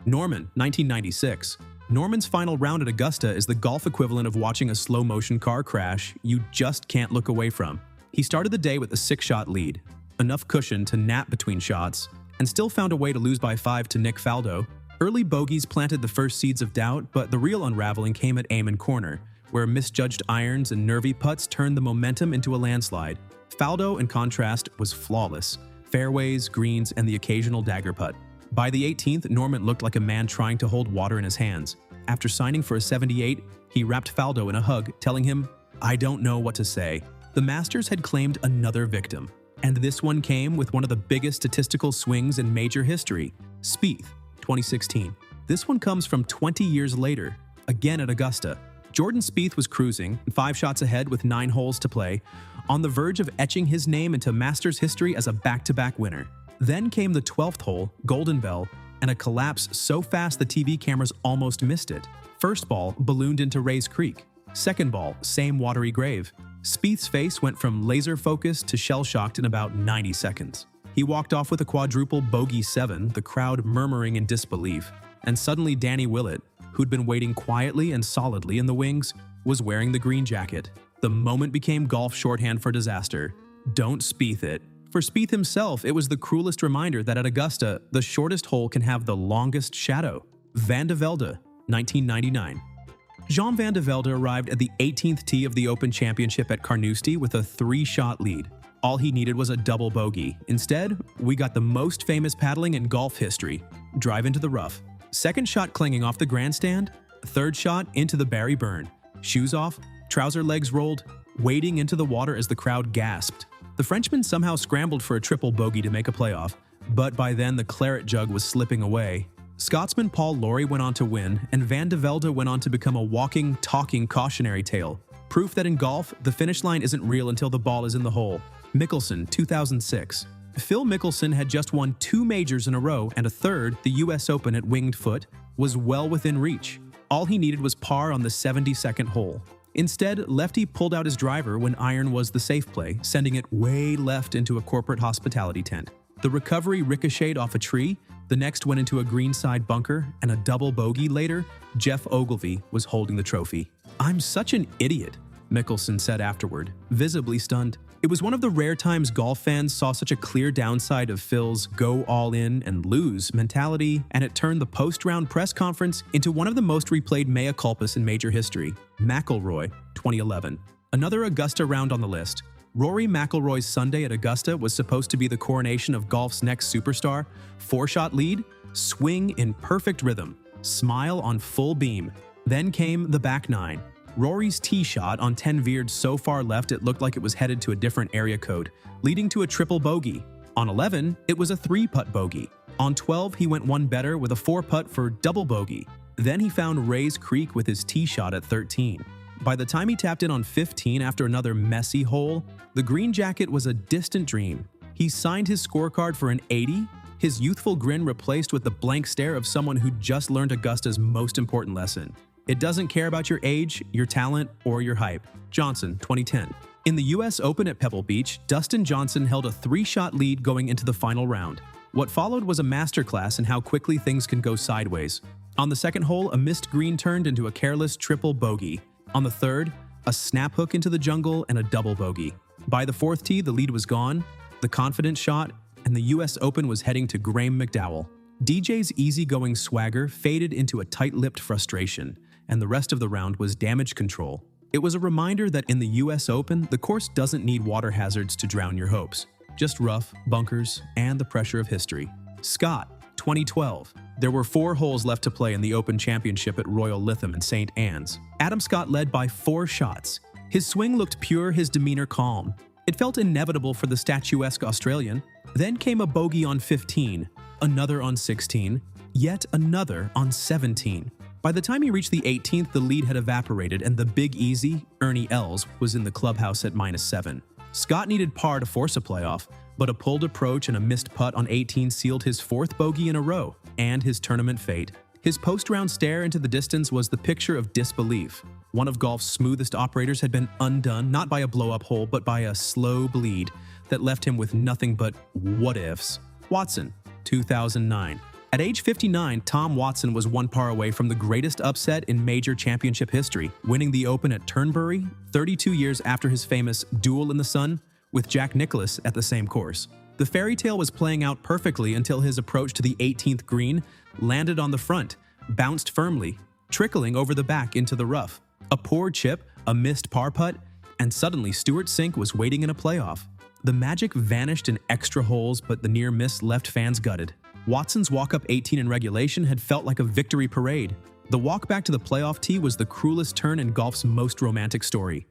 Norman, 1996. Norman's final round at Augusta is the golf equivalent of watching a slow-motion car crash you just can't look away from. He started the day with a 6-shot lead, enough cushion to nap between shots, and still found a way to lose by 5 to Nick Faldo. Early bogeys planted the first seeds of doubt, but the real unraveling came at Amen Corner, where misjudged irons and nervy putts turned the momentum into a landslide. Faldo, in contrast, was flawless. Fairways, greens, and the occasional dagger putt. By the 18th, Norman looked like a man trying to hold water in his hands. After signing for a 78, he wrapped Faldo in a hug, telling him, "I don't know what to say." The Masters had claimed another victim, and this one came with one of the biggest statistical swings in major history. Spieth, 2016. This one comes from 20 years later, again at Augusta. Jordan Spieth was cruising, 5 shots ahead with 9 holes to play, on the verge of etching his name into Masters history as a back-to-back winner. Then came the 12th hole, Golden Bell, and a collapse so fast the TV cameras almost missed it. First ball ballooned into Rays Creek. Second ball, same watery grave. Spieth's face went from laser-focused to shell-shocked in about 90 seconds. He walked off with a quadruple bogey 7, the crowd murmuring in disbelief. And suddenly Danny Willett, who'd been waiting quietly and solidly in the wings, was wearing the green jacket. The moment became golf shorthand for disaster. Don't Spieth it. For Spieth himself, it was the cruelest reminder that at Augusta, the shortest hole can have the longest shadow. Van de Velde, 1999. Jean Van de Velde arrived at the 18th tee of the Open Championship at Carnoustie with a 3-shot lead. All he needed was a double bogey. Instead, we got the most famous paddling in golf history. Drive into the rough. Second shot clanging off the grandstand. Third shot into the Barry burn. Shoes off, trouser legs rolled, wading into the water as the crowd gasped. The Frenchman somehow scrambled for a triple bogey to make a playoff, but by then the claret jug was slipping away. Scotsman Paul Lawrie went on to win, and Van de Velde went on to become a walking, talking cautionary tale. Proof that in golf, the finish line isn't real until the ball is in the hole. Mickelson, 2006. Phil Mickelson had just won 2 majors in a row, and a third, the US Open at Winged Foot, was well within reach. All he needed was par on the 72nd hole. Instead, lefty pulled out his driver when iron was the safe play, sending it way left into a corporate hospitality tent. The recovery ricocheted off a tree, the next went into a greenside bunker, and a double bogey later, Jeff Ogilvy was holding the trophy. "I'm such an idiot," Mickelson said afterward, visibly stunned. It was one of the rare times golf fans saw such a clear downside of Phil's go all in and lose mentality, and it turned the post-round press conference into one of the most replayed mea culpas in major history. McIlroy, 2011. Another Augusta round on the list. Rory McIlroy's Sunday at Augusta was supposed to be the coronation of golf's next superstar. 4-shot lead, swing in perfect rhythm, smile on full beam. Then came the back 9. Rory's tee shot on 10 veered so far left it looked like it was headed to a different area code, leading to a triple bogey. On 11, it was a 3-putt bogey. On 12, he went one better with a 4-putt for double bogey. Then he found Rays Creek with his tee shot at 13. By the time he tapped in on 15 after another messy hole, the green jacket was a distant dream. He signed his scorecard for an 80, his youthful grin replaced with the blank stare of someone who just learned Augusta's most important lesson. It doesn't care about your age, your talent, or your hype. Johnson, 2010. In the US Open at Pebble Beach, Dustin Johnson held a 3-shot lead going into the final round. What followed was a masterclass in how quickly things can go sideways. On the second hole, a missed green turned into a careless triple bogey. On the third, a snap hook into the jungle and a double bogey. By the 4th tee, the lead was gone, the confidence shot, and the US Open was heading to Graham McDowell. DJ's easygoing swagger faded into a tight-lipped frustration, and the rest of the round was damage control. It was a reminder that in the US Open, the course doesn't need water hazards to drown your hopes. Just rough, bunkers, and the pressure of history. Scott, 2012. There were 4 holes left to play in the Open Championship at Royal Lytham St Annes. Adam Scott led by 4 shots. His swing looked pure, his demeanor calm. It felt inevitable for the statuesque Australian. Then came a bogey on 15, another on 16, yet another on 17. By the time he reached the 18th, the lead had evaporated and the Big Easy, Ernie Els, was in the clubhouse at -7. Scott needed par to force a playoff, but a pulled approach and a missed putt on 18 sealed his 4th bogey in a row and his tournament fate. His post-round stare into the distance was the picture of disbelief. One of golf's smoothest operators had been undone not by a blow-up hole but by a slow bleed that left him with nothing but what-ifs. Watson, 2009. At age 59, Tom Watson was one par away from the greatest upset in major championship history, winning the Open at Turnberry 32 years after his famous duel in the sun with Jack Nicklaus at the same course. The fairy tale was playing out perfectly until his approach to the 18th green landed on the front, bounced firmly, trickling over the back into the rough. A poor chip, a missed par putt, and suddenly Stewart Cink was waiting in a playoff. The magic vanished in extra holes, but the near miss left fans gutted. Watson's walk-up 18 in regulation had felt like a victory parade. The walk back to the playoff tee was the cruelest turn in golf's most romantic story.